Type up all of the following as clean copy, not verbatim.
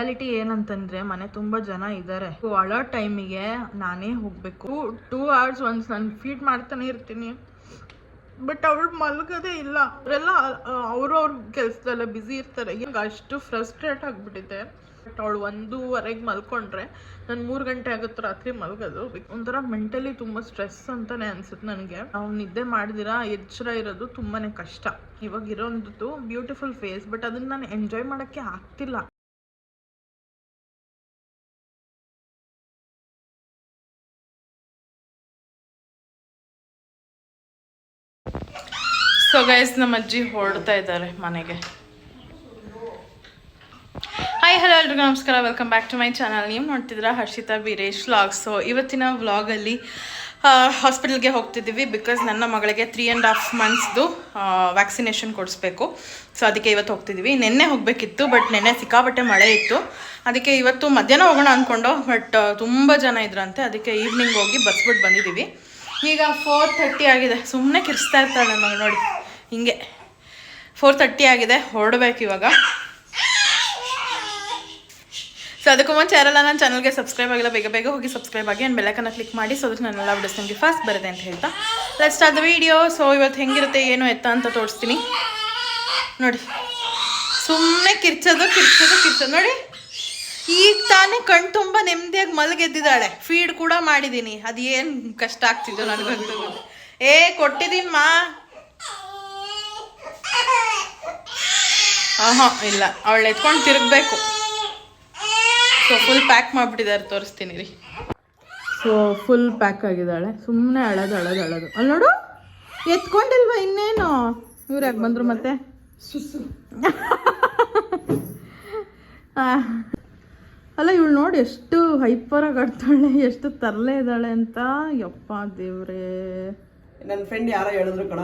Reality ಏನಂತಂದ್ರೆ ಮನೆ ತುಂಬಾ ಜನ ಇದ್ದಾರೆ. ಅಳೋ ಟೈಮಿಗೆ ನಾನೇ ಹೋಗ್ಬೇಕು. 2 hours ಒನ್ಸ್ ನಾನು ಫೀಡ್ ಮಾಡ್ತಾನೆ ಇರ್ತೀನಿ. ಬಟ್ ಅವಳು ಮಲ್ಗೋದೇ ಇಲ್ಲ. ಅವರೆಲ್ಲ ಅವ್ರವ್ರ ಕೆಲಸದಲ್ಲ ಬ್ಯುಸಿ ಇರ್ತಾರೆ. ಈಗ ಅಷ್ಟು ಫ್ರಸ್ಟ್ರೇಟ್ ಆಗಿಬಿಟ್ಟಿದೆ. ಬಟ್ ಅವಳು 1:30 ಮಲ್ಕೊಂಡ್ರೆ ನಾನು 3 ಗಂಟೆ ಆಗುತ್ತೆ ರಾತ್ರಿ ಮಲ್ಗೋದು. ಒಂಥರ ಮೆಂಟಲಿ ತುಂಬ ಸ್ಟ್ರೆಸ್ ಅಂತಾನೆ ಅನ್ಸುತ್ತೆ ನನಗೆ. ನಾವು ನಿದ್ದೆ ಮಾಡಿದಿರಾ ಎಚ್ಚರ ಇರೋದು ತುಂಬಾನೇ ಕಷ್ಟ. ಇವಾಗ ಇರೋದು ಬ್ಯೂಟಿಫುಲ್ ಫೇಸ್, ಬಟ್ ಅದನ್ನ ನಾನು ಎಂಜಾಯ್ ಮಾಡೋಕ್ಕೆ ಆಗ್ತಿಲ್ಲ. ಸೊ ಗೈಸ್, ನಮ್ಮ ಅಜ್ಜಿ ಹೊರಡ್ತಾ ಇದ್ದಾರೆ ಮನೆಗೆ. ಹಾಯ್ ಹಲೋ ಎಲ್ರಿಗೂ ನಮಸ್ಕಾರ, welcome back to my channel. ನೀವು ನೋಡ್ತಿದ್ದೀರಾ ಹರ್ಷಿತಾ ವೀರೇಶ್ ವ್ಲಾಗ್ಸ್. ಸೊ ಇವತ್ತಿನ ವ್ಲಾಗಲ್ಲಿ ಹಾಸ್ಪಿಟಲ್ಗೆ ಹೋಗ್ತಿದ್ದೀವಿ. ಬಿಕಾಸ್ ನನ್ನ ಮಗಳಿಗೆ 3.5 monthsದು ವ್ಯಾಕ್ಸಿನೇಷನ್ ಕೊಡಿಸ್ಬೇಕು. ಸೊ ಅದಕ್ಕೆ ಇವತ್ತು ಹೋಗ್ತಿದ್ದೀವಿ. ನಿನ್ನೆ ಹೋಗಬೇಕಿತ್ತು, ಬಟ್ ನಿನ್ನೆ ಸಿಕ್ಕಾಪಟ್ಟೆ ಮಳೆ ಇತ್ತು. ಅದಕ್ಕೆ ಇವತ್ತು ಮಧ್ಯಾಹ್ನ ಹೋಗೋಣ ಅಂದ್ಕೊಂಡು, ಬಟ್ ತುಂಬ ಜನ ಇದ್ರಂತೆ. ಅದಕ್ಕೆ ಈವ್ನಿಂಗ್ ಹೋಗಿ ಬಸ್ ಬಿಟ್ಟು ಬಂದಿದ್ದೀವಿ. ಈಗ 4:30 ಆಗಿದೆ. ಸುಮ್ಮನೆ ಕಿರ್ಸ್ತಾ ಇರ್ತಾಳೆ ನನ್ನ ಮಗಳು ನೋಡಿ ಹಿಂಗೆ. 4:30 ಆಗಿದೆ, ಹೊರಡ್ಬೇಕು ಇವಾಗ. ಸೊ ಅದಕ್ಕೂ ಮುಂಚೆ ಯಾರೆಲ್ಲ ನನ್ನ ಚಾನಲ್ಗೆ ಸಬ್ಸ್ಕ್ರೈಬ್ ಆಗಿಲ್ಲ, ಬೇಗ ಬೇಗ ಹೋಗಿ ಸಬ್ಸ್ಕ್ರೈಬ್ ಆಗಿ ಆ್ಯಂಡ್ ಬೆಲ್ಲೈಕನ್ನ ಕ್ಲಿಕ್ ಮಾಡಿ. ಸೊ ಅದಕ್ಕೆ ನನ್ನೆಲ್ಲ ವಿಡಿಯೋಸ್ ನಿಮಗೆ ಫಸ್ಟ್ ಬರುತ್ತೆ ಅಂತ ಹೇಳ್ತಾ let's start the video. So ಇವತ್ತು ಹೆಂಗಿರುತ್ತೆ ಏನು ಎತ್ತ ಅಂತ ತೋರಿಸ್ತೀನಿ ನೋಡಿ. ಸುಮ್ಮನೆ ಕಿರ್ಚೋದು ನೋಡಿ. ಈಗ ತಾನೇ ಕಣ್ ತುಂಬ ನೆಮ್ಮದಿಯಾಗಿ ಮಲಗೆದ್ದಿದ್ದಾಳೆ. ಫೀಡ್ ಕೂಡ ಮಾಡಿದ್ದೀನಿ. ಅದೇನು ಕಷ್ಟ ಆಗ್ತಿದ್ದು ನನಗಂತೂ. ಕೊಟ್ಟಿದ್ದೀನಿ ಮಾ. ಇಲ್ಲ, ಅವಳು ಎತ್ಕೊಂಡು ತಿರುಗಬೇಕು. ಸೊ ಫುಲ್ ಪ್ಯಾಕ್ ಮಾಡಿಬಿಟ್ಟಿದ್ದಾರೆ, ತೋರಿಸ್ತೀನಿ ರೀ. ಸೊ ಫುಲ್ ಪ್ಯಾಕ್ ಆಗಿದ್ದಾಳೆ. ಸುಮ್ಮನೆ ಅಳೋದು. ಅಲ್ಲಿ ನೋಡು, ಎತ್ಕೊಂಡಿಲ್ವಾ ಇನ್ನೇನು. ಇವ್ರು ಯಾಕೆ ಬಂದರು ಮತ್ತೆ? ಅಲ್ಲ ಇವಳು ನೋಡಿ ಎಷ್ಟು ಹೈಪರಾಗಿ ಆಡ್ತಾಳೆ, ಎಷ್ಟು ತರಲೆ ಇದ್ದಾಳೆ ಅಂತ. ಯಪ್ಪ ದೇವ್ರೇ. ನನ್ನ ಫ್ರೆಂಡ್ ಯಾರೋ ಹೇಳಿದ್ರು ಕಣ,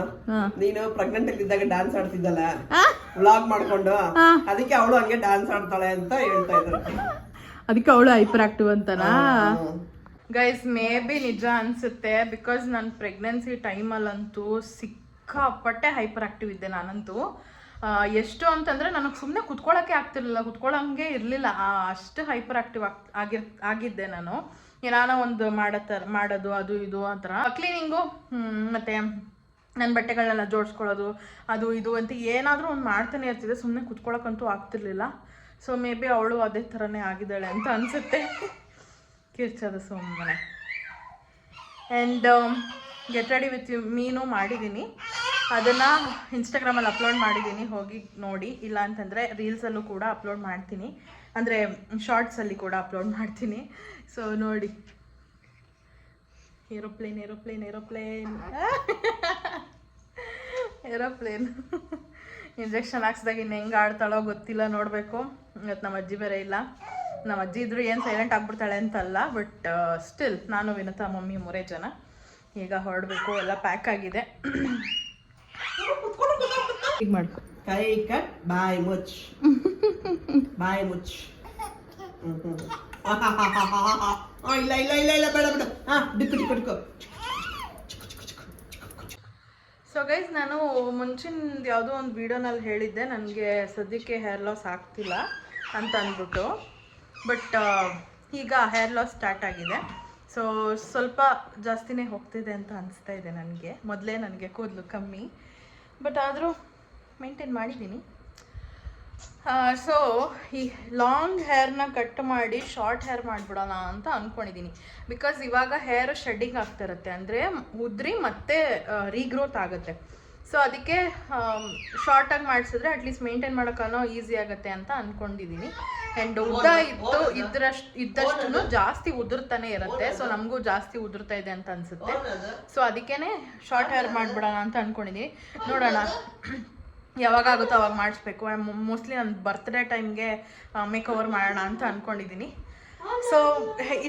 ನೀನು ಪ್ರೆಗ್ನೆಂಟ್ ಇದ್ದಾಗ ಡ್ಯಾನ್ಸ್ ಆಡ್ತಿದ್ದಲ್ಲ ವ್ಲಾಗ್ ಮಾಡ್ಕೊಂಡು, ಅದಕ್ಕೆ ಅವಳು ಹಂಗೆ ಡ್ಯಾನ್ಸ್ ಆಡ್ತಾಳೆ ಅಂತ ಹೇಳ್ತಾ ಇದ್ರು. ಅದಕ್ಕೆ ಅವಳು ಹೈಪರ್ ಆಕ್ಟಿವ್ ಅಂತನಾ? ಗೈಸ್, ಮೇ ಬಿ ನಿಜ ಅನ್ಸುತ್ತೆ. ಬಿಕಾಸ್ ನನ್ನ ಪ್ರೆಗ್ನೆನ್ಸಿ ಟೈಮಲ್ಲಂತೂ ಸಿಕ್ಕಾಪಟ್ಟೆ ಹೈಪರ್ ಆಕ್ಟಿವ್ ಇದ್ದೆ ನಾನಂತೂ. ಎಷ್ಟು ಅಂತಂದರೆ ನನಗೆ ಸುಮ್ಮನೆ ಕುತ್ಕೊಳ್ಳೋಕ್ಕೆ ಆಗ್ತಿರ್ಲಿಲ್ಲ, ಕುತ್ಕೊಳ್ಳೋಂಗೆ ಇರಲಿಲ್ಲ. ಅಷ್ಟು ಹೈಪರ್ ಆಕ್ಟಿವ್ ಆಗಿದ್ದೆ ನಾನು. ಏನಾನ ಒಂದು ಮಾಡೋದು ಅದು ಇದು ಆ ಥರ. ಕ್ಲೀನಿಂಗು ಮತ್ತು ನನ್ನ ಬಟ್ಟೆಗಳನ್ನೆಲ್ಲ ಜೋಡಿಸ್ಕೊಳ್ಳೋದು ಅದು ಇದು ಅಂತ ಏನಾದರೂ ಒಂದು ಮಾಡ್ತಾನೆ ಇರ್ತಿದ್ದೆ. ಸುಮ್ಮನೆ ಕುತ್ಕೊಳ್ಳೋಕ್ಕಂತೂ ಆಗ್ತಿರ್ಲಿಲ್ಲ. ಸೊ ಮೇ ಬಿ ಅವಳು ಅದೇ ಥರನೇ ಆಗಿದ್ದಾಳೆ ಅಂತ ಅನಿಸುತ್ತೆ. ಕಿರ್ಚೋದು ಸುಮ್ಮನೆ. ಆ್ಯಂಡ್ ಗೆಟ್ ರೆಡಿ ವಿತ್ ಮೀನು ಮಾಡಿದ್ದೀನಿ. ಅದನ್ನು ಇನ್ಸ್ಟಾಗ್ರಾಮಲ್ಲಿ ಅಪ್ಲೋಡ್ ಮಾಡಿದ್ದೀನಿ, ಹೋಗಿ ನೋಡಿ. ಇಲ್ಲ ಅಂತಂದರೆ ರೀಲ್ಸಲ್ಲೂ ಕೂಡ ಅಪ್ಲೋಡ್ ಮಾಡ್ತೀನಿ, ಅಂದರೆ ಶಾರ್ಟ್ಸಲ್ಲಿ ಕೂಡ ಅಪ್ಲೋಡ್ ಮಾಡ್ತೀನಿ. ಸೊ ನೋಡಿ, ಏರೋಪ್ಲೇನ್ ಇಂಜೆಕ್ಷನ್ ಹಾಕ್ಸ್ದಾಗ ಇನ್ನು ಹೆಂಗೆ ಆಡ್ತಾಳೋ ಗೊತ್ತಿಲ್ಲ, ನೋಡಬೇಕು. ಇವತ್ತು ನಮ್ಮ ಅಜ್ಜಿ ಬೇರೆ ಇಲ್ಲ. ನಮ್ಮ ಅಜ್ಜಿ ಇದ್ರೂ ಏನು ಸೈಲೆಂಟ್ ಆಗ್ಬಿಡ್ತಾಳೆ ಅಂತಲ್ಲ, ಬಟ್ ಸ್ಟಿಲ್ ನಾನು ವಿನತಾ ಮಮ್ಮಿ 3 ಜನ ಈಗ ಹೊರಡಬೇಕು. ಎಲ್ಲ ಪ್ಯಾಕ್ ಆಗಿದೆ. ಈಗ ಮಾಡು. ಕೈ ಕಟ್ ಬಾಯ್ ಮುಚ್. ಇಲ್ಲ ಬೇಡ ಡಿಕ್ಕು. ಸೊ ಗೈಸ್, ನಾನು ಮುಂಚಿನ ಯಾವುದೋ ಒಂದು ವಿಡಿಯೋನಲ್ಲಿ ಹೇಳಿದ್ದೆ ನನಗೆ ಸದ್ಯಕ್ಕೆ ಹೇರ್ ಲಾಸ್ ಆಗ್ತಿಲ್ಲ ಅಂತ ಅಂದ್ಬಿಟ್ಟು. ಬಟ್ ಈಗ ಹೇರ್ ಲಾಸ್ ಸ್ಟಾರ್ಟ್ ಆಗಿದೆ. ಸೊ ಸ್ವಲ್ಪ ಜಾಸ್ತಿನೇ ಹೋಗ್ತಿದೆ ಅಂತ ಅನಿಸ್ತಾ ಇದೆ ನನಗೆ. ಮೊದಲೇ ನನಗೆ ಕೂದಲು ಕಮ್ಮಿ, ಬಟ್ ಆದರೂ ಮೇಂಟೈನ್ ಮಾಡಿದ್ದೀನಿ. ಸೊ ಈ ಲಾಂಗ್ ಹೇರ್ನ ಕಟ್ ಮಾಡಿ ಶಾರ್ಟ್ ಹೇರ್ ಮಾಡಿಬಿಡೋಣ ಅಂತ ಅಂದ್ಕೊಂಡಿದ್ದೀನಿ. ಬಿಕಾಸ್ ಇವಾಗ ಹೇರ್ ಶೆಡ್ಡಿಂಗ್ ಆಗ್ತಿರುತ್ತೆ, ಅಂದರೆ ಉದ್ರಿ ಮತ್ತೆ ರೀಗ್ರೋತ್ ಆಗುತ್ತೆ. ಸೊ ಅದಕ್ಕೆ ಶಾರ್ಟಾಗಿ ಮಾಡಿಸಿದ್ರೆ ಅಟ್ಲೀಸ್ಟ್ ಮೇಂಟೈನ್ ಮಾಡೋಕ್ಕನೋ ಈಸಿ ಆಗುತ್ತೆ ಅಂತ ಅಂದ್ಕೊಂಡಿದ್ದೀನಿ. ಆ್ಯಂಡ್ ಉದ್ದ ಇದ್ದಷ್ಟು ಜಾಸ್ತಿ ಉದುರ್ತಾನೆ ಇರುತ್ತೆ. ಸೊ ನಮಗೂ ಜಾಸ್ತಿ ಉದುರ್ತಾ ಇದೆ ಅಂತ ಅನಿಸುತ್ತೆ. ಸೊ ಅದಕ್ಕೇ ಶಾರ್ಟ್ ಹೇರ್ ಮಾಡಿಬಿಡೋಣ ಅಂತ ಅಂದ್ಕೊಂಡಿದ್ದೀನಿ. ನೋಡೋಣ ಯಾವಾಗ ಆಗುತ್ತೋ ಅವಾಗ ಮಾಡಿಸ್ಬೇಕು. ಮೋಸ್ಟ್ಲಿ ನನ್ನ ಬರ್ತ್ಡೇ ಟೈಮ್ಗೆ ಮೇಕ್ ಓವರ್ ಮಾಡೋಣ ಅಂತ ಅಂದ್ಕೊಂಡಿದ್ದೀನಿ. ಸೊ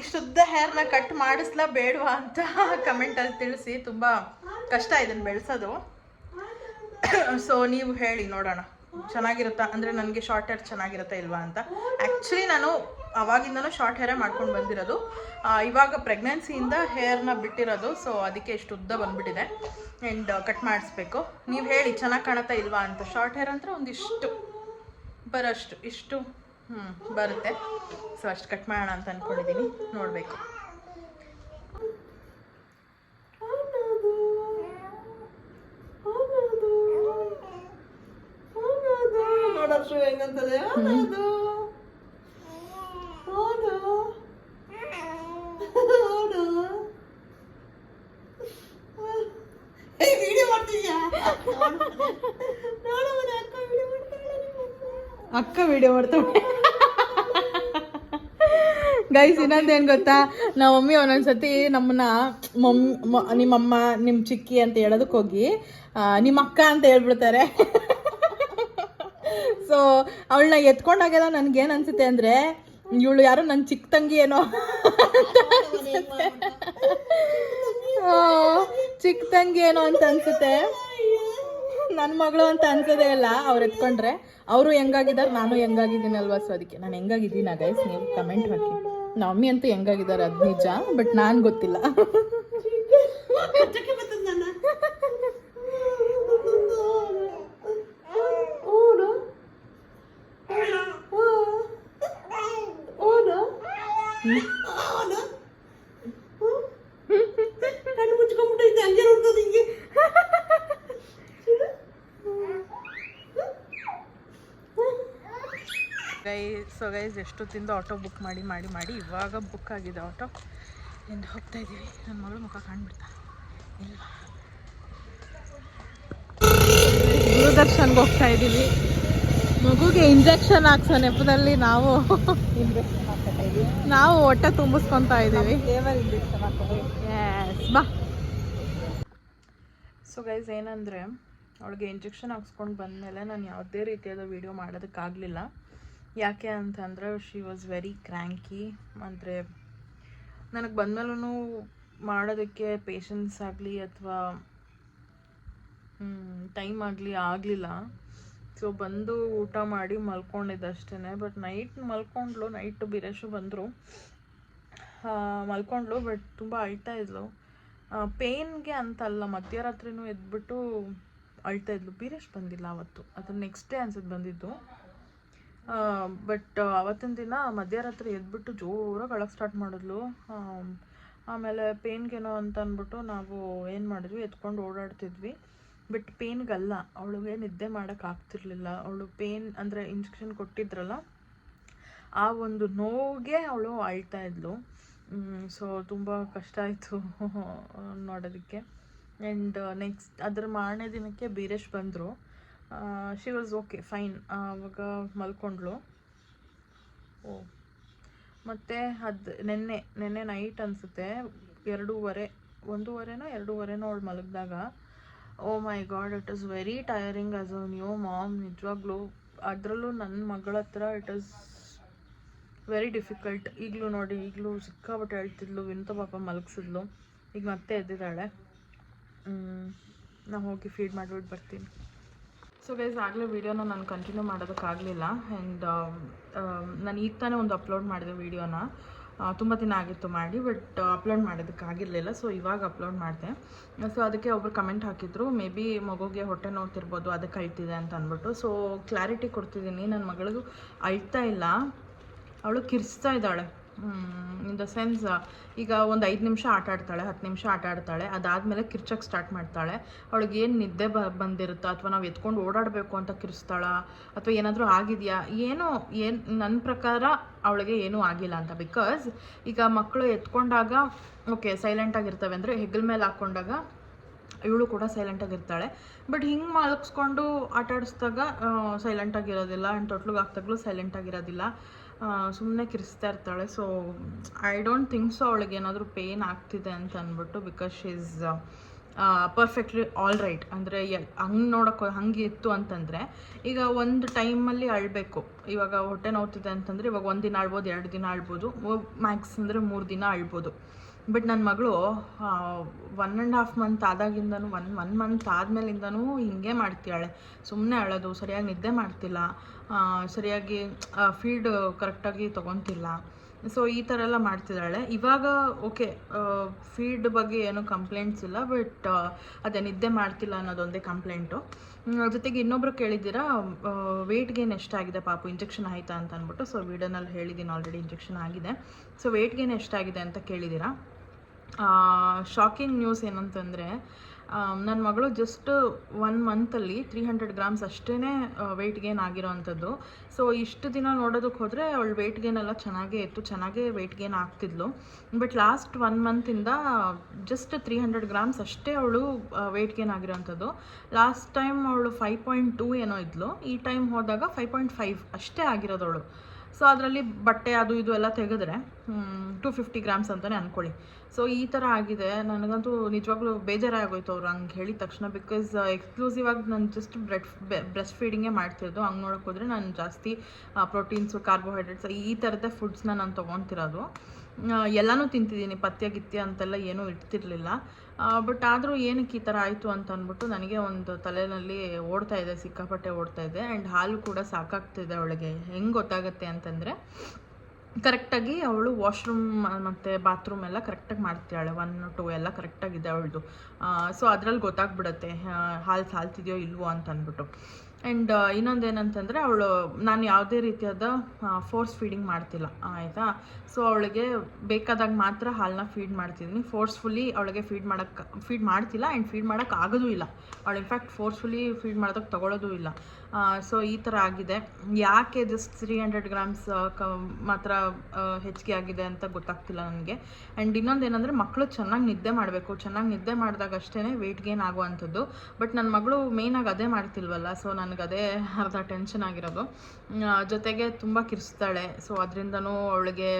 ಇಷ್ಟುದ್ದ ಹೇರ್ನ ಕಟ್ ಮಾಡಿಸ್ಲಾ ಬೇಡವಾ ಅಂತ ಕಮೆಂಟಲ್ಲಿ ತಿಳಿಸಿ. ತುಂಬ ಕಷ್ಟ ಇದನ್ನು ಬೆಳೆಸೋದು. ಸೊ ನೀವು ಹೇಳಿ ನೋಡೋಣ, ಚೆನ್ನಾಗಿರುತ್ತಾ, ಅಂದರೆ ನನಗೆ ಶಾರ್ಟ್ ಹೇರ್ ಚೆನ್ನಾಗಿರುತ್ತಾ ಇಲ್ವಾ ಅಂತ. ಆ್ಯಕ್ಚುಲಿ ನಾನು ಅವಾಗಿಂದನೂ ಶಾರ್ಟ್ ಹೇರೇ ಮಾಡ್ಕೊಂಡು ಬಂದಿರೋದು. ಇವಾಗ ಪ್ರೆಗ್ನೆನ್ಸಿಯಿಂದ ಹೇರ್ನ ಬಿಟ್ಟಿರೋದು. ಸೊ ಅದಕ್ಕೆ ಇಷ್ಟು ಉದ್ದ ಬಂದುಬಿಟ್ಟಿದೆ. ಆ್ಯಂಡ್ ಕಟ್ ಮಾಡಿಸ್ಬೇಕು. ನೀವು ಹೇಳಿ ಚೆನ್ನಾಗಿ ಕಾಣುತ್ತಾ ಇಲ್ವಾ ಅಂತ. ಶಾರ್ಟ್ ಹೇರ್ ಅಂದರೆ ಒಂದಿಷ್ಟು ಬರೋಷ್ಟು, ಇಷ್ಟು ಬರುತ್ತೆ. ಸೊ ಅಷ್ಟು ಕಟ್ ಮಾಡೋಣ ಅಂತ ಅಂದ್ಕೊಂಡಿದ್ದೀನಿ, ನೋಡಬೇಕು. ನೋಡಷ್ಟು ಹೆಂಗಂತದೆ ಅಕ್ಕ ವಿಡಿಯೋ ಮಾಡ್ತಾಳೆ. ಗೈಸ್ ಇನ್ನೊಂದೇನು ಗೊತ್ತಾ, ನಮ್ಮ ಮಮ್ಮಿ ಒಂದೊಂದ್ಸತಿ ನಮ್ಮನ್ನ ನಿಮ್ಮಮ್ಮ ನಿಮ್ಮ ಚಿಕ್ಕಿ ಅಂತ ಹೇಳೋದಕ್ಕೆ ಹೋಗಿ ನಿಮ್ಮ ಅಕ್ಕ ಅಂತ ಹೇಳ್ಬಿಡ್ತಾರೆ. ಸೊ ಅವಳನ್ನ ಎತ್ಕೊಂಡಾಗೆಲ್ಲ ನನ್ಗೇನು ಅನ್ಸುತ್ತೆ ಅಂದರೆ ಇವಳು ಯಾರೋ ನನ್ನ ಚಿಕ್ಕ ತಂಗಿ ಏನೋ ಚಿಕ್ಕ ತಂಗಿ ಏನೋ ಅಂತ ಅನ್ಸುತ್ತೆ. ನನ್ನ ಮಗಳು ಅಂತ ಅನ್ಸೋದೇ ಇಲ್ಲ ಅವ್ರು ಎತ್ಕೊಂಡ್ರೆ. ಅವರು ಹೆಂಗಾಗಿದ್ದಾರೆ, ನಾನು ಹೆಂಗಾಗಿದ್ದೀನಲ್ವಾ. ಸೊ ಅದಕ್ಕೆ ನಾನು ಹೆಂಗಾಗಿದ್ದೀನ ಗೈಸ್ ನೀವು ಕಮೆಂಟ್ ಹಾಕಿ. ನಮ್ಮ ಮಮ್ಮಿ ಅಂತೂ ಹೆಂಗಾಗಿದ್ದಾರೆ ಅದು ನಿಜ, ಬಟ್ ನಾನು ಗೊತ್ತಿಲ್ಲ. ಸೊ ಗೈಸ್ ಎಷ್ಟೊತ್ತಿಂದ ಆಟೋ ಬುಕ್ ಮಾಡಿ ಇವಾಗ ಬುಕ್ ಆಗಿದೆ ಆಟೋ. ಎಂದು ಹೋಗ್ತಾ ಇದ್ದೀವಿ. ನನ್ನ ಮಗಳು ಮುಖ ಕಾಣ್ಬಿಡ್ತಾ ಇಲ್ವಾ. ದೂರದರ್ಶನ್ಗೆ ಹೋಗ್ತಾ ಇದ್ದೀವಿ. ಮಗುಗೆ ಇಂಜೆಕ್ಷನ್ ಹಾಕ್ಸೋ ನೆಪದಲ್ಲಿ ನಾವು ಹೊಟ್ಟೆ ತುಂಬಿಸ್ಕೊತಾ ಇದ್ದೀವಿ. ಬಾ. ಸೊ ಗೈಸ್ ಏನಂದರೆ ಅವಳಿಗೆ ಇಂಜೆಕ್ಷನ್ ಹಾಕ್ಸ್ಕೊಂಡು ಬಂದಮೇಲೆ ನಾನು ಯಾವುದೇ ರೀತಿಯಾದ ವೀಡಿಯೋ ಮಾಡೋದಕ್ಕಾಗಲಿಲ್ಲ. ಯಾಕೆ ಅಂತಂದರೆ ಶಿ ವಾಸ್ ವೆರಿ ಕ್ರ್ಯಾಂಕಿ. ಅಂದರೆ ನನಗೆ ಬಂದಮೇಲೂ ಮಾಡೋದಕ್ಕೆ ಪೇಷನ್ಸ್ ಆಗಲಿ ಅಥವಾ ಟೈಮ್ ಆಗಲಿಲ್ಲ. ಸೊ ಬಂದು ಊಟ ಮಾಡಿ ಮಲ್ಕೊಂಡಿದ್ದಷ್ಟೇ. ಬಟ್ ನೈಟ್ ಮಲ್ಕೊಂಡ್ಲು. ನೈಟು ಬಿರೇಶು ಬಂದರು, ಮಲ್ಕೊಂಡ್ಲು. ಬಟ್ ತುಂಬ ಅಳ್ತಾ ಇದ್ಲು. ಪೇಯ್ನ್ಗೆ ಅಂತಲ್ಲ, ಮಧ್ಯರಾತ್ರಿನೂ ಎದ್ಬಿಟ್ಟು ಅಳ್ತಾ ಇದ್ಲು. ಬೀರೇಶ್ ಬಂದಿಲ್ಲ ಅವತ್ತು, ಅದು ನೆಕ್ಸ್ಟ್ ಡೇ ಅನ್ಸುತ್ತೆ ಬಂದಿದ್ದು. ಬಟ್ ಅವತ್ತಿನ ದಿನ ಮಧ್ಯರಾತ್ರಿ ಎದ್ಬಿಟ್ಟು ಜೋರಾಗಿ ಅಳಕ್ಕೆ ಸ್ಟಾರ್ಟ್ ಮಾಡಿದ್ಲು. ಆಮೇಲೆ ಪೇಯ್ನ್ಗೇನೋ ಅಂತ ಅಂದ್ಬಿಟ್ಟು ನಾವು ಏನು ಮಾಡಿದ್ವಿ, ಎತ್ಕೊಂಡು ಓಡಾಡ್ತಿದ್ವಿ. ಬಟ್ ಪೇಯ್ನ್ಗಲ್ಲ, ಅವಳಿಗೆ ನಿದ್ದೆ ಮಾಡೋಕ್ಕಾಗ್ತಿರ್ಲಿಲ್ಲ. ಅವಳು ಪೇಯ್ನ್ ಅಂದರೆ ಇಂಜೆಕ್ಷನ್ ಕೊಟ್ಟಿದ್ರಲ್ಲ ಆ ಒಂದು ನೋವಿಗೆ ಅವಳು ಅಳ್ತಾ ಇದ್ಲು. ಸೊ ತುಂಬ ಕಷ್ಟ ಆಯಿತು ನೋಡೋದಕ್ಕೆ. ಆ್ಯಂಡ್ ನೆಕ್ಸ್ಟ್ ಅದರ ಮಾರನೇ ದಿನಕ್ಕೆ ಬೀರೇಶ್ ಬಂದರು. She was okay fine. ಆವಾಗ ಮಲ್ಕೊಂಡ್ಳು. ಮತ್ತು ಅದು ನೆನ್ನೆ ನೈಟ್ ಅನಿಸುತ್ತೆ 1:30 ಅವಳು ಮಲಗಿದಾಗ. Oh my god, it is very tiring as a new mom. ನಿಜವಾಗ್ಲೂ ಅದರಲ್ಲೂ ನನ್ನ ಮಗಳ ಹತ್ರ ಇಟ್ ಈಸ್ ವೆರಿ ಡಿಫಿಕಲ್ಟ್. ಈಗಲೂ ನೋಡಿ, ಈಗಲೂ ಸಿಕ್ಕಾಬಿಟ್ಟು ಹೇಳ್ತಿದ್ಲು. ವಿಂತ ಪಾಪ ಮಲಗಿಸಿದ್ಲು. ಈಗ ಮತ್ತೆ ಎದ್ದಿದ್ದಾಳೆ. ನಾನು ಹೋಗಿ ಫೀಡ್ ಮಾಡಿಬಿಟ್ಟು ಬರ್ತೀನಿ. ಸೊ ಗೈಸ್ ಆಗಲೇ ವೀಡಿಯೋನ ನಾನು ಕಂಟಿನ್ಯೂ ಮಾಡೋದಕ್ಕಾಗಲಿಲ್ಲ. ಆ್ಯಂಡ್ ನಾನು ಈಗ ತಾನೇ ಒಂದು ಅಪ್ಲೋಡ್ ಮಾಡಿದೆ ವೀಡಿಯೋನ. ತುಂಬ ದಿನ ಆಗಿತ್ತು ಮಾಡಿ, ಬಟ್ ಅಪ್ಲೋಡ್ ಮಾಡೋದಕ್ಕಾಗಿರಲಿಲ್ಲ. ಸೊ ಇವಾಗ ಅಪ್ಲೋಡ್ ಮಾಡಿದೆ. ಸೊ ಅದಕ್ಕೆ ಒಬ್ಬರು ಕಮೆಂಟ್ ಹಾಕಿದ್ರು, ಮೇ ಬಿ ಮಗುಗೆ ಹೊಟ್ಟೆ ನೋಡ್ತಿರ್ಬೋದು, ಅದಕ್ಕೆ ಅಳ್ತಿದೆ ಅಂತ ಅಂದ್ಬಿಟ್ಟು. ಸೊ ಕ್ಲಾರಿಟಿ ಕೊಡ್ತಿದ್ದೀನಿ, ನನ್ನ ಮಗಳಿಗೂ ಅಳ್ತಾ ಇಲ್ಲ, ಅವಳು ಕಿರ್ಸ್ತಾ ಇದ್ದಾಳೆ. ಇನ್ ದ ಸೆನ್ಸ್, ಈಗ ಒಂದು 5 ನಿಮಿಷ ಆಟ ಆಡ್ತಾಳೆ, 10 ನಿಮಿಷ ಆಟ ಆಡ್ತಾಳೆ, ಅದಾದಮೇಲೆ ಕಿರ್ಚಕ್ಕೆ ಸ್ಟಾರ್ಟ್ ಮಾಡ್ತಾಳೆ. ಅವಳಿಗೆ ಏನು ನಿದ್ದೆ ಬಂದಿರುತ್ತೋ ಅಥವಾ ನಾವು ಎತ್ಕೊಂಡು ಓಡಾಡಬೇಕು ಅಂತ ಕಿರ್ಸ್ತಾಳ ಅಥವಾ ಏನಾದರೂ ಆಗಿದೆಯಾ ನನ್ನ ಪ್ರಕಾರ ಅವಳಿಗೆ ಏನೂ ಆಗಿಲ್ಲ ಅಂತ. ಬಿಕಾಸ್ ಈಗ ಮಕ್ಕಳು ಎತ್ಕೊಂಡಾಗ ಓಕೆ ಸೈಲೆಂಟಾಗಿರ್ತವೆ, ಅಂದರೆ ಹೆಗಲ ಮೇಲೆ ಹಾಕ್ಕೊಂಡಾಗ ಇವಳು ಕೂಡ ಸೈಲೆಂಟಾಗಿರ್ತಾಳೆ. ಬಟ್ ಹಿಂಗೆ ಮಲಗಿಸ್ಕೊಂಡು ಆಟ ಆಡಿಸಿದಾಗ ಸೈಲೆಂಟಾಗಿರೋದಿಲ್ಲ. ಆ್ಯಂಡ್ ತೊಟ್ಲಿಗೆ ಹಾಕ್ದಾಗಲೂ ಸೈಲೆಂಟಾಗಿರೋದಿಲ್ಲ, ಸುಮ್ಮನೆ ಕಿರಿಸ್ತಾ ಇರ್ತಾಳೆ. So I don't think so ಅವಳಿಗೆ ಏನಾದರೂ ಪೇಯ್ನ್ ಆಗ್ತಿದೆ ಅಂತ ಅಂದ್ಬಿಟ್ಟು. Because she is perfectly all right. ಅಂದರೆ ಹಂಗೆ ಹಂಗೆ ಇತ್ತು ಅಂತಂದರೆ ಈಗ ಒಂದು ಟೈಮಲ್ಲಿ ಅಳಬೇಕು. ಇವಾಗ ಹೊಟ್ಟೆ ನೋವ್ತಿದೆ ಅಂತಂದರೆ ಇವಾಗ 1 ದಿನ ಅಳ್ಬೋದು, 2 ದಿನ ಅಳ್ಬೋದು, ಮ್ಯಾಕ್ಸ್ ಅಂದರೆ 3 ದಿನ ಅಳ್ಬೋದು. ಬಟ್ ನನ್ನ ಮಗಳು 1.5 ಮಂತ್ ಆದಾಗಿಂದನೂ 1 ಮಂತ್ ಆದಮೇಲಿಂದನೂ ಹಿಂಗೆ ಮಾಡ್ತಾಳೆ. ಸುಮ್ಮನೆ ಅಳೋದು, ಸರಿಯಾಗಿ ನಿದ್ದೆ ಮಾಡ್ತಿಲ್ಲ. ಸರಿಯಾಗಿ ಫೀಡ್ ಕರೆಕ್ಟಾಗಿ ತೊಗೊತಿಲ್ಲ. ಸೊ ಈ ಥರ ಎಲ್ಲ ಮಾಡ್ತಿದ್ದಾಳೆ. ಇವಾಗ ಓಕೆ, ಫೀಡ್ ಬಗ್ಗೆ ಏನೂ ಕಂಪ್ಲೇಂಟ್ಸ್ ಇಲ್ಲ, ಬಟ್ ಅದೇ ನಿದ್ದೆ ಮಾಡ್ತಿಲ್ಲ ಅನ್ನೋದೊಂದೇ ಕಂಪ್ಲೇಂಟು. ಜೊತೆಗೆ ಇನ್ನೊಬ್ರು ಕೇಳಿದ್ದೀರಾ ವೆಯ್ಟ್ ಗೇನ್ ಎಷ್ಟಾಗಿದೆ ಪಾಪು, ಇಂಜೆಕ್ಷನ್ ಆಯಿತಾ ಅಂತ ಅಂದ್ಬಿಟ್ಟು. ಸೊ ವಿಡಿಯೋನಲ್ಲಿ ಹೇಳಿದ್ದೀನಿ ಆಲ್ರೆಡಿ ಇಂಜೆಕ್ಷನ್ ಆಗಿದೆ. ಸೊ ವೆಯ್ಟ್ ಗೇನ್ ಎಷ್ಟಾಗಿದೆ ಅಂತ ಕೇಳಿದ್ದೀರಾ. ಶಾಕಿಂಗ್ ನ್ಯೂಸ್ ಏನಂತಂದರೆ, ನನ್ನ ಮಗಳು ಜಸ್ಟ್ 1 ಮಂತಲ್ಲಿ 300 ಗ್ರಾಮ್ಸ್ ಅಷ್ಟೇ ವೆಯ್ಟ್ ಗೇನ್ ಆಗಿರೋ ಅಂಥದ್ದು. ಸೊ ಇಷ್ಟು ದಿನ ನೋಡೋದಕ್ಕೆ ಹೋದರೆ ಅವಳು ವೆಯ್ಟ್ ಗೇನ್ ಎಲ್ಲ ಚೆನ್ನಾಗೇ ಇತ್ತು, ಚೆನ್ನಾಗೇ ವೆಯ್ಟ್ ಗೇನ್ ಆಗ್ತಿದ್ಲು. ಬಟ್ ಲಾಸ್ಟ್ 1 ಮಂತಿಂದ ಜಸ್ಟ್ 300 ಗ್ರಾಮ್ಸ್ ಅಷ್ಟೇ ಅವಳು ವೆಯ್ಟ್ ಗೇನ್ ಆಗಿರೋವಂಥದ್ದು. ಲಾಸ್ಟ್ ಟೈಮ್ ಅವಳು 5.2 ಏನೋ ಇದ್ಲು, ಈ ಟೈಮ್ ಹೋದಾಗ 5.5 ಅಷ್ಟೇ ಆಗಿರೋದವಳು. ಸೊ ಅದರಲ್ಲಿ ಬಟ್ಟೆ ಅದು ಇದು ಎಲ್ಲ ತೆಗೆದ್ರೆ 250 ಗ್ರಾಮ್ಸ್ ಅಂತಲೇ ಅಂದ್ಕೊಳ್ಳಿ. ಸೊ ಈ ಥರ ಆಗಿದೆ. ನನಗಂತೂ ನಿಜವಾಗ್ಲೂ ಬೇಜಾರಾಗೋಯ್ತು ಅವ್ರು ಹಂಗೆ ಹೇಳಿದ ತಕ್ಷಣ. ಬಿಕಾಸ್ ಎಕ್ಸ್ಕ್ಲೂಸಿವ್ ಆಗಿ ನಾನು ಜಸ್ಟ್ ಬ್ರೆಸ್ಟ್ ಫೀಡಿಂಗೇ ಮಾಡ್ತಿರೋದು. ಹಂಗೆ ನೋಡೋಕೆ ಹೋದರೆ ನಾನು ಜಾಸ್ತಿ ಪ್ರೋಟೀನ್ಸು, ಕಾರ್ಬೋಹೈಡ್ರೇಟ್ಸ್ ಈ ಥರದ್ದೇ ಫುಡ್ಸ್ನ ನಾನು ತೊಗೊತಿರೋದು. ಎಲ್ಲನೂ ತಿಂತಿದ್ದೀನಿ, ಪಥ್ಯ ಗಿತ್ಯ ಅಂತೆಲ್ಲ ಏನೂ ಇಡ್ತಿರ್ಲಿಲ್ಲ. ಬಟ್ ಆದರೂ ಏನಕ್ಕೆ ಈ ಥರ ಆಯಿತು ಅಂತ ಅಂದ್ಬಿಟ್ಟು ನನಗೆ ಒಂದು ತಲೆಯಲ್ಲಿ ಓಡ್ತಾ ಇದೆ, ಸಿಕ್ಕಾಪಟ್ಟೆ ಓಡ್ತಾ ಇದೆ. ಆ್ಯಂಡ್ ಹಾಲು ಕೂಡ ಸಾಕಾಗ್ತಿದೆ ಅವಳಿಗೆ. ಹೆಂಗೆ ಗೊತ್ತಾಗುತ್ತೆ ಅಂತಂದರೆ, ಕರೆಕ್ಟಾಗಿ ಅವಳು ವಾಶ್ರೂಮ್ ಮತ್ತು ಬಾತ್ರೂಮ್ ಎಲ್ಲ ಕರೆಕ್ಟಾಗಿ ಮಾಡ್ತಾಳೆ, 1, 2 ಎಲ್ಲ ಕರೆಕ್ಟಾಗಿದೆ ಅವಳದು. ಸೊ ಅದರಲ್ಲಿ ಗೊತ್ತಾಗ್ಬಿಡುತ್ತೆ ಹಾಲು ಸಾಲ್ತಿದೆಯೋ ಇಲ್ವೋ ಅಂತ ಅಂದ್ಬಿಟ್ಟು. ಆ್ಯಂಡ್ ಇನ್ನೊಂದೇನಂತಂದರೆ, ನಾನು ಯಾವುದೇ ರೀತಿಯಾದ ಫೋರ್ಸ್ ಫೀಡಿಂಗ್ ಮಾಡ್ತಿಲ್ಲ, ಆಯಿತಾ. ಸೊ ಅವಳಿಗೆ ಬೇಕಾದಾಗ ಮಾತ್ರ ಹಾಲನ್ನ ಫೀಡ್ ಮಾಡ್ತಿದ್ದೀನಿ. ಫೋರ್ಸ್ಫುಲಿ ಅವಳಿಗೆ ಫೀಡ್ ಮಾಡ್ತಿಲ್ಲ. ಆ್ಯಂಡ್ ಫೀಡ್ ಮಾಡೋಕ್ಕೆ ಆಗೋದೂ ಇಲ್ಲ. ಅವಳು ಇನ್ಫ್ಯಾಕ್ಟ್ ಫೋರ್ಸ್ಫುಲಿ ಫೀಡ್ ಮಾಡೋದಕ್ಕೆ ತೊಗೊಳ್ಳೋದೂ ಇಲ್ಲ. ಸೊ ಈ ಥರ ಆಗಿದೆ. ಯಾಕೆ ಜಸ್ಟ್ 300 ಗ್ರಾಮ್ಸ್ ಮಾತ್ರ ಹೆಚ್ಚಿಗೆ ಆಗಿದೆ ಅಂತ ಗೊತ್ತಾಗ್ತಿಲ್ಲ ನನಗೆ. ಆ್ಯಂಡ್ ಇನ್ನೊಂದೇನೆಂದರೆ, ಮಕ್ಕಳು ಚೆನ್ನಾಗಿ ನಿದ್ದೆ ಮಾಡಬೇಕು. ಚೆನ್ನಾಗಿ ನಿದ್ದೆ ಮಾಡಿದಾಗ ಅಷ್ಟೇ ವೆಯ್ಟ್ ಗೇನ್ ಆಗುವಂಥದ್ದು. ಬಟ್ ನನ್ನ ಮಗಳು ಮೇಯ್ನಾಗಿ ಅದೇ ಮಾಡ್ತಿಲ್ವಲ್ಲ. ಸೊ ನನಗೆ ಅದೇ ಅರ್ಧ ಟೆನ್ಷನ್ ಆಗಿರೋದು. ಜೊತೆಗೆ ತುಂಬ ಕಿರ್ಸ್ತಾಳೆ. ಸೊ ಅದರಿಂದನೂ ಅವಳಿಗೆ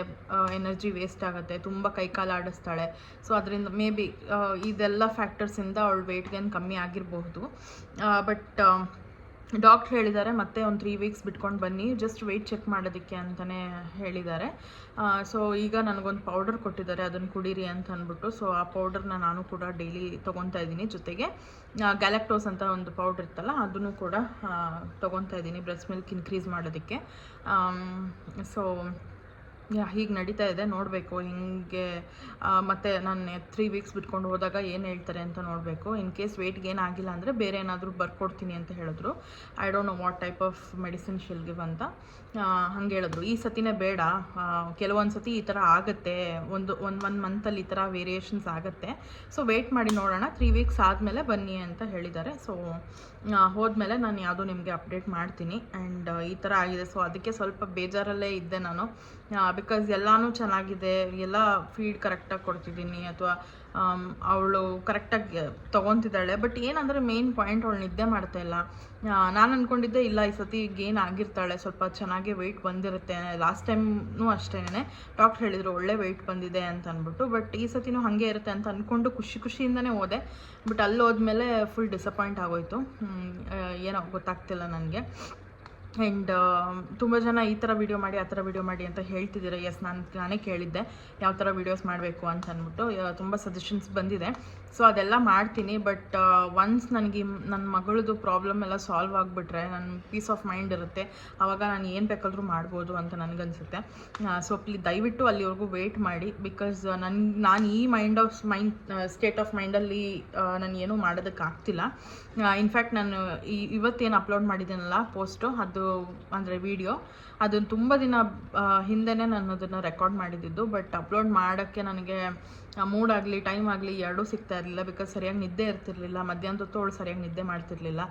ಎನರ್ಜಿ ವೇಸ್ಟ್ ಆಗುತ್ತೆ, ತುಂಬ ಕೈಕಾಲು ಆಡಿಸ್ತಾಳೆ. ಸೊ ಅದರಿಂದ ಮೇ ಬಿ ಇದೆಲ್ಲ ಫ್ಯಾಕ್ಟರ್ಸಿಂದ ಅವಳು ವೆಯ್ಟ್ ಗೇನ್ ಕಮ್ಮಿ ಆಗಿರಬಹುದು. ಬಟ್ ಡಾಕ್ಟ್ರ್ ಹೇಳಿದ್ದಾರೆ ಮತ್ತೆ ಒಂದು 3 ವೀಕ್ಸ್ ಬಿಟ್ಕೊಂಡು ಬನ್ನಿ, ಜಸ್ಟ್ ವೆಯ್ಟ್ ಚೆಕ್ ಮಾಡೋದಕ್ಕೆ ಅಂತಲೇ ಹೇಳಿದ್ದಾರೆ. ಸೊ ಈಗ ನನಗೊಂದು ಪೌಡರ್ ಕೊಟ್ಟಿದ್ದಾರೆ, ಅದನ್ನು ಕುಡೀರಿ ಅಂತ ಅಂದ್ಬಿಟ್ಟು. ಸೊ ಆ ಪೌಡರ್ನ ನಾನು ಕೂಡ ಡೈಲಿ ತೊಗೊತಾ ಇದ್ದೀನಿ. ಜೊತೆಗೆ ಗ್ಯಾಲಕ್ಟೋಸ್ ಅಂತ ಒಂದು ಪೌಡ್ರ್ ಇತ್ತಲ್ಲ, ಅದನ್ನು ಕೂಡ ತೊಗೊತಾ ಇದ್ದೀನಿ ಬ್ರೆಸ್ಟ್ ಮಿಲ್ಕ್ ಇನ್ಕ್ರೀಸ್ ಮಾಡೋದಕ್ಕೆ. ಸೊ ಹೀಗೆ ನಡೀತಾ ಇದೆ. ನೋಡಬೇಕು ಹಿಂಗೆ ಮತ್ತು ನಾನು 3 ವೀಕ್ಸ್ ಬಿಟ್ಕೊಂಡು ಹೋದಾಗ ಏನು ಹೇಳ್ತಾರೆ ಅಂತ ನೋಡಬೇಕು. ಇನ್ ಕೇಸ್ ವೆಯ್ಟ್ ಗೇನ್ ಆಗಿಲ್ಲ ಅಂದರೆ ಬೇರೆ ಏನಾದರೂ ಬರ್ಕೊಡ್ತೀನಿ ಅಂತ ಹೇಳಿದ್ರು. I don't know what type of medicine shall give ಅಂತ ಹಂಗೆ ಹೇಳಿದ್ರು. ಈ ಸತಿನೇ ಬೇಡ, ಕೆಲವೊಂದು ಸತಿ ಈ ಥರ ಆಗುತ್ತೆ, ಒಂದು ಮಂತಲ್ಲಿ ಈ ಥರ ವೇರಿಯೇಷನ್ಸ್ ಆಗುತ್ತೆ. ಸೊ ವೆಯ್ಟ್ ಮಾಡಿ ನೋಡೋಣ, 3 ವೀಕ್ಸ್ ಆದಮೇಲೆ ಬನ್ನಿ ಅಂತ ಹೇಳಿದ್ದಾರೆ. ಸೊ ಹೋದ್ಮೇಲೆ ನಾನು ಯಾವುದೂ ನಿಮಗೆ ಅಪ್ಡೇಟ್ ಮಾಡ್ತೀನಿ. ಆ್ಯಂಡ್ ಈ ಥರ ಆಗಿದೆ. ಸೊ ಅದಕ್ಕೆ ಸ್ವಲ್ಪ ಬೇಜಾರಲ್ಲೇ ಇದ್ದೆ ನಾನು. ಬಿಕಾಸ್ ಎಲ್ಲನೂ ಚೆನ್ನಾಗಿದೆ, ಎಲ್ಲ ಫೀಡ್ ಕರೆಕ್ಟಾಗಿ ಕೊಡ್ತಿದ್ದೀನಿ, ಅಥವಾ ಅವಳು ಕರೆಕ್ಟಾಗಿ ತೊಗೊತಿದ್ದಾಳೆ. ಬಟ್ ಏನಂದರೆ ಮೇನ್ ಪಾಯಿಂಟ್, ಅವಳು ನಿದ್ದೆ ಮಾಡ್ತಾಯಿಲ್ಲ. ನಾನು ಅಂದ್ಕೊಂಡಿದ್ದೆ ಇಲ್ಲ ಈ ಸತಿ ಗೇನ್ ಆಗಿರ್ತಾಳೆ, ಸ್ವಲ್ಪ ಚೆನ್ನಾಗಿ ವೆಯ್ಟ್ ಬಂದಿರುತ್ತೆ. ಲಾಸ್ಟ್ ಟೈಮ್ನೂ ಅಷ್ಟೇ ಡಾಕ್ಟ್ರ್ ಹೇಳಿದರು ಒಳ್ಳೆ ವೆಯ್ಟ್ ಬಂದಿದೆ ಅಂತ ಅಂದ್ಬಿಟ್ಟು. ಬಟ್ ಈ ಸತಿನೂ ಹಾಗೆ ಇರುತ್ತೆ ಅಂತ ಅಂದ್ಕೊಂಡು ಖುಷಿಯಿಂದನೇ ಹೋದೆ. ಬಟ್ ಅಲ್ಲಿ ಹೋದ್ಮೇಲೆ ಫುಲ್ ಡಿಸಪಾಯಿಂಟ್ ಆಗೋಯ್ತು. ಏನೋ ಗೊತ್ತಾಗ್ತಿಲ್ಲ ನನಗೆ. ಆ್ಯಂಡ್ ತುಂಬ ಜನ ಈ ಥರ ವೀಡಿಯೋ ಮಾಡಿ, ಆ ಥರ ವೀಡಿಯೋ ಮಾಡಿ ಅಂತ ಹೇಳ್ತಿದ್ದೀರಾ. ಎಸ್, ನಾನೇ ಕೇಳಿದ್ದೆ ಯಾವ ಥರ ವೀಡಿಯೋಸ್ ಮಾಡಬೇಕು ಅಂತ ಅಂದ್ಬಿಟ್ಟು. ತುಂಬ ಸಜೆಷನ್ಸ್ ಬಂದಿದೆ. ಸೊ ಅದೆಲ್ಲ ಮಾಡ್ತೀನಿ. ಬಟ್ ಒನ್ಸ್ ನನಗೆ ನನ್ನ ಮಗಳದು ಪ್ರಾಬ್ಲಮ್ ಎಲ್ಲ ಸಾಲ್ವ್ ಆಗಿಬಿಟ್ರೆ ನನ್ನ ಪೀಸ್ ಆಫ್ ಮೈಂಡ್ ಇರುತ್ತೆ. ಆವಾಗ ನಾನು ಏನು ಬೇಕಾದರೂ ಮಾಡ್ಬೋದು ಅಂತ ನನಗನ್ಸುತ್ತೆ. ಸೊ ದಯವಿಟ್ಟು ಅಲ್ಲಿವರೆಗೂ ವೆಯ್ಟ್ ಮಾಡಿ. ಬಿಕಾಸ್ ನಾನು ಈ ಸ್ಟೇಟ್ ಆಫ್ ಮೈಂಡಲ್ಲಿ ನಾನು ಏನೂ ಮಾಡೋದಕ್ಕಾಗ್ತಿಲ್ಲ. ಇನ್ಫ್ಯಾಕ್ಟ್ ನಾನು ಇವತ್ತೇನು ಅಪ್ಲೋಡ್ ಮಾಡಿದ್ದೀನಲ್ಲ ಪೋಸ್ಟು, ಅದು ಅಂದರೆ ವಿಡಿಯೋ, ಅದನ್ನು ತುಂಬ ದಿನ ಹಿಂದೆನೇ ನಾನು ಅದನ್ನು ರೆಕಾರ್ಡ್ ಮಾಡಿದ್ದು. ಬಟ್ ಅಪ್ಲೋಡ್ ಮಾಡೋಕ್ಕೆ ನನಗೆ ಮೂಡ್ ಆಗಲಿ ಟೈಮ್ ಆಗಲಿ ಎರಡೂ ಸಿಗ್ತಾ ಇರಲಿಲ್ಲ. ಬಿಕಾಸ್ ಸರಿಯಾಗಿ ನಿದ್ದೆ ಇರ್ತಿರ್ಲಿಲ್ಲ, ಮಧ್ಯಾಹ್ನದ ಹೊತ್ತು ಅವಳು ಸರಿಯಾಗಿ ನಿದ್ದೆ ಮಾಡ್ತಿರ್ಲಿಲ್ಲ.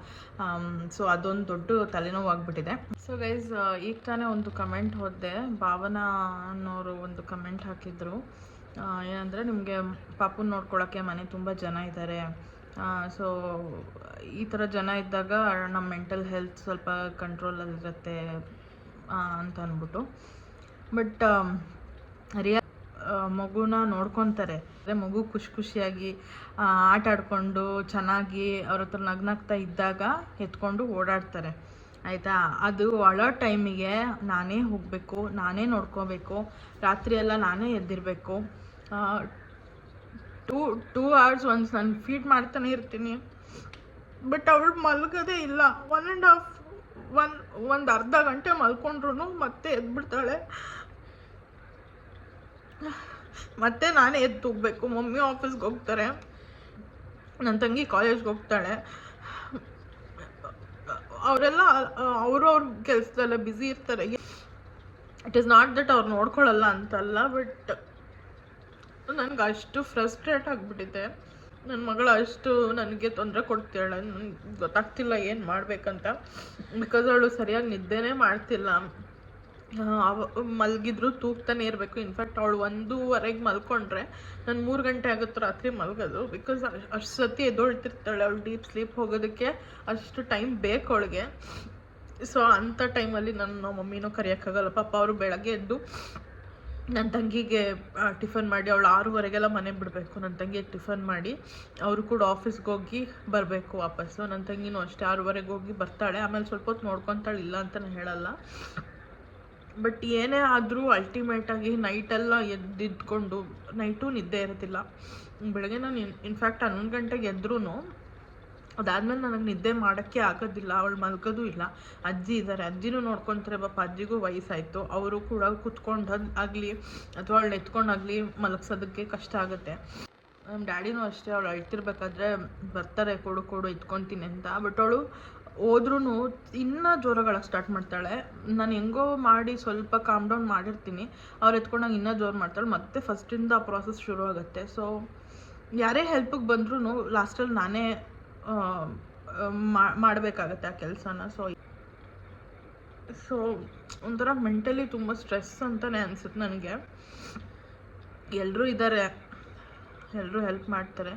ಸೊ ಅದೊಂದು ದೊಡ್ಡ ತಲೆನೋವು ಆಗಿಬಿಟ್ಟಿದೆ. ಸೊ ಗೈಸ್, ಈಗ ತಾನೇ ಒಂದು ಕಮೆಂಟ್ ಓದಿದೆ. ಭಾವನಾ ಅನ್ನೋರು ಒಂದು ಕಮೆಂಟ್ ಹಾಕಿದ್ರು. ಏನಂದರೆ, ನಿಮಗೆ ಪಾಪುನ ನೋಡ್ಕೊಳ್ಳೋಕ್ಕೆ ಮನೆ ತುಂಬ ಜನ ಇದ್ದಾರೆ. ಸೊ ಈ ಥರ ಜನ ಇದ್ದಾಗ ನಮ್ಮ ಮೆಂಟಲ್ ಹೆಲ್ತ್ ಸ್ವಲ್ಪ ಕಂಟ್ರೋಲಲ್ಲಿರುತ್ತೆ ಅಂತ ಅಂದ್ಬಿಟ್ಟು. ಬಟ್ ಮಗುನ ನೋಡ್ಕೊತಾರೆ, ಮಗು ಖುಷಿಯಾಗಿ ಆಟ ಆಡಿಕೊಂಡು ಚೆನ್ನಾಗಿ ಅವ್ರ ಹತ್ರ ನಗ್ನಾಗ್ತಾ ಇದ್ದಾಗ ಎತ್ಕೊಂಡು ಓಡಾಡ್ತಾರೆ, ಆಯಿತಾ. ಅದು ಅಳೋ ಟೈಮಿಗೆ ನಾನೇ ಹೋಗಬೇಕು, ನಾನೇ ನೋಡ್ಕೋಬೇಕು, ರಾತ್ರಿ ಎಲ್ಲ ನಾನೇ ಎದ್ದಿರಬೇಕು. 2 hours ಒನ್ಸ್ ನಾನು ಫೀಡ್ ಮಾಡ್ತಾನೆ ಇರ್ತೀನಿ. ಬಟ್ ಅವಳು ಮಲಗೋದೇ ಇಲ್ಲ. ಒಂದು ಅರ್ಧ ಗಂಟೆ ಮಲ್ಕೊಂಡ್ರು ಮತ್ತೆ ಎದ್ಬಿಡ್ತಾಳೆ. ಮತ್ತೆ ನಾನೇ ಎದ್ದು ಹೋಗ್ಬೇಕು. ಮಮ್ಮಿ ಆಫೀಸ್ಗೆ ಹೋಗ್ತಾರೆ, ನನ್ನ ತಂಗಿ ಕಾಲೇಜ್ಗೆ ಹೋಗ್ತಾಳೆ. ಅವರೆಲ್ಲ ಅವ್ರವ್ರ ಕೆಲಸದಲ್ಲ ಬ್ಯುಸಿ ಇರ್ತಾರೆ. ಇಟ್ ಈಸ್ ನಾಟ್ ದಟ್ ಅವ್ರು ನೋಡ್ಕೊಳ್ಳಲ್ಲ ಅಂತಲ್ಲ, ಬಟ್ ನನಗೆ ಅಷ್ಟು ಫ್ರಸ್ಟ್ರೇಟ್ ಆಗಿಬಿಟ್ಟಿದೆ. ನನ್ನ ಮಗಳು ಅಷ್ಟು ನನಗೆ ತೊಂದರೆ ಕೊಡ್ತಾಳೆ, ನನಗೆ ಗೊತ್ತಾಗ್ತಿಲ್ಲ ಏನು ಮಾಡಬೇಕಂತ. ಬಿಕಾಸ್ ಅವಳು ಸರಿಯಾಗಿ ನಿದ್ದೆನೇ ಮಾಡ್ತಿಲ್ಲ. ಮಲಗಿದ್ರು ತೂಗ್ತಾನೆ ಇರಬೇಕು. ಇನ್ಫ್ಯಾಕ್ಟ್ ಅವಳು 1:15 ಮಲ್ಕೊಂಡ್ರೆ ನಾನು 3 ಗಂಟೆ ಆಗುತ್ತೆ ರಾತ್ರಿ ಮಲಗೋದು. ಬಿಕಾಸ್ ಅಷ್ಟು ಸತಿ ಎದ್ದೊಳ್ತಿರ್ತಾಳೆ. ಅವಳು ಡೀಪ್ ಸ್ಲೀಪ್ ಹೋಗೋದಕ್ಕೆ ಅಷ್ಟು ಟೈಮ್ ಬೇಕು ಅವಳಿಗೆ. ಸೊ ಅಂಥ ಟೈಮಲ್ಲಿ ನನ್ನ ಮಮ್ಮಿನೂ ಕರೆಯೋಕ್ಕಾಗಲ್ಲ. ಪಾಪ ಅವರು ಬೆಳಗ್ಗೆ ಎದ್ದು ನನ್ನ ತಂಗಿಗೆ ಟಿಫನ್ ಮಾಡಿ, ಅವಳು 6:15 ಮನೆಗೆ ಬಿಡಬೇಕು. ನನ್ನ ತಂಗಿಗೆ ಟಿಫನ್ ಮಾಡಿ ಅವರು ಕೂಡ ಆಫೀಸ್ಗೆ ಹೋಗಿ ಬರಬೇಕು ವಾಪಸ್ಸು. ನನ್ನ ತಂಗಿನೂ ಅಷ್ಟೇ 6:15 ಹೋಗಿ ಬರ್ತಾಳೆ. ಆಮೇಲೆ ಸ್ವಲ್ಪ ಹೊತ್ತು ನೋಡ್ಕೊತಾಳೆ, ಇಲ್ಲ ಅಂತ ನಾನು ಹೇಳಲ್ಲ. ಬಟ್ ಏನೇ ಆದರೂ ಅಲ್ಟಿಮೇಟಾಗಿ ನೈಟೆಲ್ಲ ಎದ್ದಿದ್ಕೊಂಡು ನೈಟು ನಿದ್ದೆ ಇರೋದಿಲ್ಲ. ಬೆಳಗ್ಗೆ ನಾನು ಇನ್ಫ್ಯಾಕ್ಟ್ 11 ಗಂಟೆಗೆ ಎದ್ರೂ ಅದಾದಮೇಲೆ ನನಗೆ ನಿದ್ದೆ ಮಾಡೋಕ್ಕೆ ಆಗೋದಿಲ್ಲ. ಅವಳು ಮಲ್ಗೋದು ಇಲ್ಲ. ಅಜ್ಜಿ ಇದ್ದಾರೆ, ಅಜ್ಜಿನೂ ನೋಡ್ಕೊತಾರೆ. ಪಾಪ ಅಜ್ಜಿಗೂ ವಯಸ್ಸಾಯಿತು. ಅವರು ಕೂಡ ಕುತ್ಕೊಂಡು ಆಗಲಿ ಅಥವಾ ಅವಳು ಎತ್ಕೊಂಡಾಗಲಿ ಮಲಗ್ಸೋದಕ್ಕೆ ಕಷ್ಟ ಆಗುತ್ತೆ. ನಮ್ಮ ಡ್ಯಾಡಿನೂ ಅಷ್ಟೇ, ಅವಳು ಅಳ್ತಿರ್ಬೇಕಾದ್ರೆ ಬರ್ತಾರೆ ಕೊಡು ಎತ್ಕೊತೀನಿ ಅಂತ. ಬಟ್ ಅವಳು ಹೋದ್ರೂ ಇನ್ನೂ ಜೋರಾಗಿ ಸ್ಟಾರ್ಟ್ ಮಾಡ್ತಾಳೆ. ನಾನು ಹೆಂಗೋ ಮಾಡಿ ಸ್ವಲ್ಪ ಕಾಮ್ ಡೌನ್ ಮಾಡಿರ್ತೀನಿ, ಅವ್ರು ಎತ್ಕೊಂಡಾಗ ಇನ್ನೂ ಜೋರು ಮಾಡ್ತಾಳೆ. ಮತ್ತೆ ಫಸ್ಟಿಂದ ಆ ಪ್ರಾಸೆಸ್ ಶುರು ಆಗುತ್ತೆ. ಸೊ ಯಾರೇ ಹೆಲ್ಪಿಗೆ ಬಂದ್ರೂ ಲಾಸ್ಟಲ್ಲಿ ನಾನೇ ಮಾಡಬೇಕಾಗತ್ತೆ ಆ ಕೆಲಸನ. ಸೊ ಒಂಥರ ಮೆಂಟಲಿ ತುಂಬ ಸ್ಟ್ರೆಸ್ ಅಂತಲೇ ಅನಿಸುತ್ತೆ ನನಗೆ. ಎಲ್ಲರೂ ಇದ್ದಾರೆ, ಎಲ್ಲರೂ ಹೆಲ್ಪ್ ಮಾಡ್ತಾರೆ,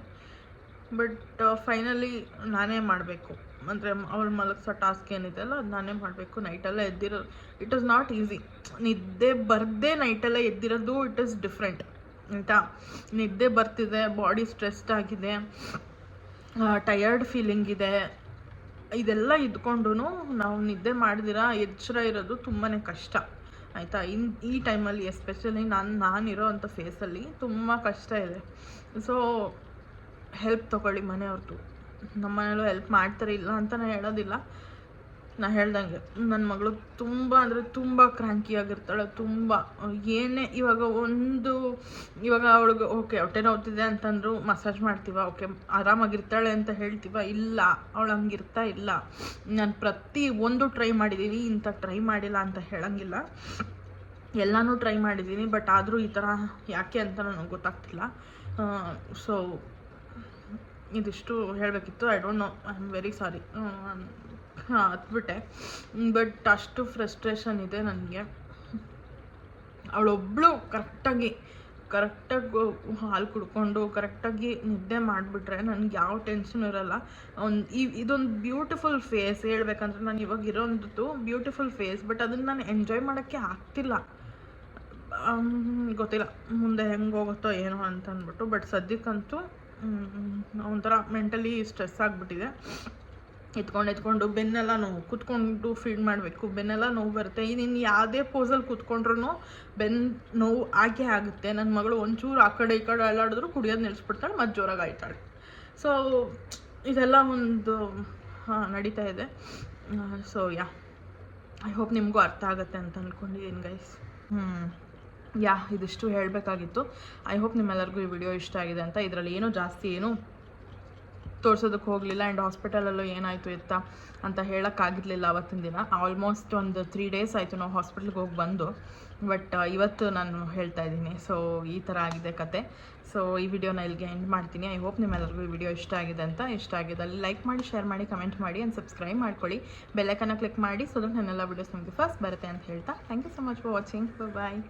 ಬಟ್ ಫೈನಲಿ ನಾನೇ ಮಾಡಬೇಕು. ಅಂದರೆ ಅವಳು ಮಲಗಿಸೋ ಟಾಸ್ಕ್ ಏನಿದೆ ಅಲ್ಲ, ಅದು ನಾನೇ ಮಾಡಬೇಕು. ನೈಟೆಲ್ಲ ಎದ್ದಿರೋದು ಇಟ್ ಈಸ್ ನಾಟ್ ಈಸಿ. ನಿದ್ದೆ ಬರದೇ ನೈಟೆಲ್ಲ ಎದ್ದಿರೋದು ಇಟ್ ಈಸ್ ಡಿಫ್ರೆಂಟ್ ಆಯಿತಾ. ನಿದ್ದೆ ಬರ್ತಿದೆ, ಬಾಡಿ ಸ್ಟ್ರೆಸ್ಡ್ ಆಗಿದೆ, ಟಯರ್ಡ್ ಫೀಲಿಂಗ್ ಇದೆ, ಇದೆಲ್ಲ ಇದ್ಕೊಂಡು ನಾವು ನಿದ್ದೆ ಮಾಡಿದಿರ ಎಚ್ಚರ ಇರೋದು ತುಂಬಾ ಕಷ್ಟ ಆಯಿತಾ. ಈ ಟೈಮಲ್ಲಿ ಎಸ್ಪೆಷಲಿ ನಾನಿರೋ ಅಂಥ ಫೇಸಲ್ಲಿ ತುಂಬ ಕಷ್ಟ ಇದೆ. ಸೊ ಹೆಲ್ಪ್ ತೊಗೊಳ್ಳಿ ಮನೆಯವ್ರದ್ದು. ನಮ್ಮ ಮನೇಲೂ ಹೆಲ್ಪ್ ಮಾಡ್ತಾರೆ, ಇಲ್ಲ ಅಂತ ನಾನು ಹೇಳೋದಿಲ್ಲ. ನಾನು ಹೇಳ್ದಂಗೆ ನನ್ನ ಮಗಳು ತುಂಬ ಅಂದರೆ ತುಂಬ ಕ್ರ್ಯಾಂಕಿಯಾಗಿರ್ತಾಳೆ. ತುಂಬ ಏನೇ ಇವಾಗ ಅವಳಿಗೆ ಓಕೆ ಹೊಟ್ಟೆ ನೋವ್ತಿದೆ ಅಂತಂದ್ರು ಮಸಾಜ್ ಮಾಡ್ತೀವ, ಓಕೆ ಆರಾಮಾಗಿರ್ತಾಳೆ ಅಂತ ಹೇಳ್ತೀವ, ಇಲ್ಲ ಅವಳು ಹಂಗಿರ್ತಾ ಇಲ್ಲ. ನಾನು ಪ್ರತಿ ಒಂದು ಟ್ರೈ ಮಾಡಿದ್ದೀನಿ, ಇಂಥ ಟ್ರೈ ಮಾಡಿಲ್ಲ ಅಂತ ಹೇಳಂಗಿಲ್ಲ. ಎಲ್ಲನೂ ಟ್ರೈ ಮಾಡಿದ್ದೀನಿ, ಬಟ್ ಆದರೂ ಈ ಥರ ಯಾಕೆ ಅಂತ ನನಗೆ ಗೊತ್ತಾಗ್ತಿಲ್ಲ. ಸೊ ಇದಿಷ್ಟು ಹೇಳಬೇಕಿತ್ತು. I don't know, I am very sorry ಹತ್ಬಿಟ್ಟೆ. ಬಟ್ ಅಷ್ಟು ಫ್ರಸ್ಟ್ರೇಷನ್ ಇದೆ ನನಗೆ. ಅವಳೊಬ್ಬಳು ಕರೆಕ್ಟಾಗಿ ಹಾಲು ಕುಡ್ಕೊಂಡು ಕರೆಕ್ಟಾಗಿ ನಿದ್ದೆ ಮಾಡಿಬಿಟ್ರೆ ನನಗೆ ಯಾವ ಟೆನ್ಷನ್ ಇರೋಲ್ಲ. ಇದೊಂದು ಬ್ಯೂಟಿಫುಲ್ ಫೇಸ್ ಹೇಳ್ಬೇಕಂದ್ರೆ, ನಾನು ಇವಾಗ ಇರೋಂಥದ್ದು ಬ್ಯೂಟಿಫುಲ್ ಫೇಸ್, ಬಟ್ ಅದನ್ನು ನಾನು ಎಂಜಾಯ್ ಮಾಡೋಕ್ಕೆ ಆಗ್ತಿಲ್ಲ. ಗೊತ್ತಿಲ್ಲ ಮುಂದೆ ಹೆಂಗೆ ಹೋಗುತ್ತೋ ಏನೋ ಅಂತ ಅಂದ್ಬಿಟ್ಟು. ಬಟ್ ಸದ್ಯಕ್ಕಂತೂ ಒಂಥರ ಮೆಂಟಲಿ ಸ್ಟ್ರೆಸ್ ಆಗಿಬಿಟ್ಟಿದೆ. ಎತ್ಕೊಂಡು ಬೆನ್ನೆಲ್ಲ ನೋವು, ಕೂತ್ಕೊಂಡು ಫೀಡ್ ಮಾಡಬೇಕು, ಬೆನ್ನೆಲ್ಲ ನೋವು ಬರುತ್ತೆ. ಇನ್ನು ಯಾವುದೇ ಪೋಸಲ್ಲಿ ಕೂತ್ಕೊಂಡ್ರೂ ಬೆನ್ನು ನೋವು ಆಗೇ ಆಗುತ್ತೆ. ನನ್ನ ಮಗಳು ಒಂಚೂರು ಆ ಕಡೆ ಈ ಕಡೆ ಅಲ್ಲಾಡಿದ್ರು ಕುಡಿಯೋದು ನಿಲ್ಲಿಸ್ಬಿಡ್ತಾಳೆ, ಮತ್ತು ಜೋರಾಗಿ ಆಯ್ತಾಳೆ. ಸೊ ಇದೆಲ್ಲ ಒಂದು ನಡೀತಾ ಇದೆ. ಸೊ ಐ ಹೋಪ್ ನಿಮಗೂ ಅರ್ಥ ಆಗುತ್ತೆ ಅಂತ ಅಂದ್ಕೊಂಡಿದ್ದೀನಿ ಗೈಸ್. ಇದಿಷ್ಟು ಹೇಳಬೇಕಾಗಿತ್ತು. ಐ ಹೋಪ್ ನಿಮ್ಮೆಲ್ಲರಿಗೂ ಈ ವಿಡಿಯೋ ಇಷ್ಟ ಆಗಿದೆ ಅಂತ. ಇದರಲ್ಲಿ ಜಾಸ್ತಿ ತೋರ್ಸೋದಕ್ಕೆ ಹೋಗಲಿಲ್ಲ. ಆ್ಯಂಡ್ ಹಾಸ್ಪಿಟಲಲ್ಲೂ ಏನಾಯಿತು ಎತ್ತ ಅಂತ ಹೇಳೋಕ್ಕಾಗಿರಲಿಲ್ಲ ಅವತ್ತಿನ ದಿನ. ಆಲ್ಮೋಸ್ಟ್ ಒಂದು 3 ಡೇಸ್ ಆಯಿತು ನಾವು ಹಾಸ್ಪಿಟ್ಲಿಗೆ ಹೋಗಿ ಬಂದು. ಬಟ್ ಇವತ್ತು ನಾನು ಹೇಳ್ತಾ ಇದ್ದೀನಿ. ಸೊ ಈ ಥರ ಆಗಿದೆ ಕತೆ. ಸೊ ಈ ವಿಡಿಯೋನ ಇಲ್ಲಿಗೆ ಎಂಡ್ ಮಾಡ್ತೀನಿ. ಐ ಹೋಪ್ ನಿಮ್ಮೆಲ್ಲರಿಗೂ ಈ ವಿಡಿಯೋ ಇಷ್ಟ ಆಗಿದೆ ಅಂತ. ಇಷ್ಟ ಆಗಿದ್ದಲ್ಲಿ ಲೈಕ್ ಮಾಡಿ, ಶೇರ್ ಮಾಡಿ, ಕಮೆಂಟ್ ಮಾಡಿ, ಆ್ಯಂಡ್ ಸಬ್ಸ್ಕ್ರೈಬ್ ಮಾಡ್ಕೊಳ್ಳಿ. ಬೆಲ್ಲೈಕನ್ನ ಕ್ಲಿಕ್ ಮಾಡಿ, ಸೊ ದಟ್ ನನ್ನೆಲ್ಲ ವೀಡಿಯೋಸ್ ನಿಮಗೆ ಫಸ್ಟ್ ಬರುತ್ತೆ ಅಂತ ಹೇಳ್ತಾ thank you so much for watching. Bye.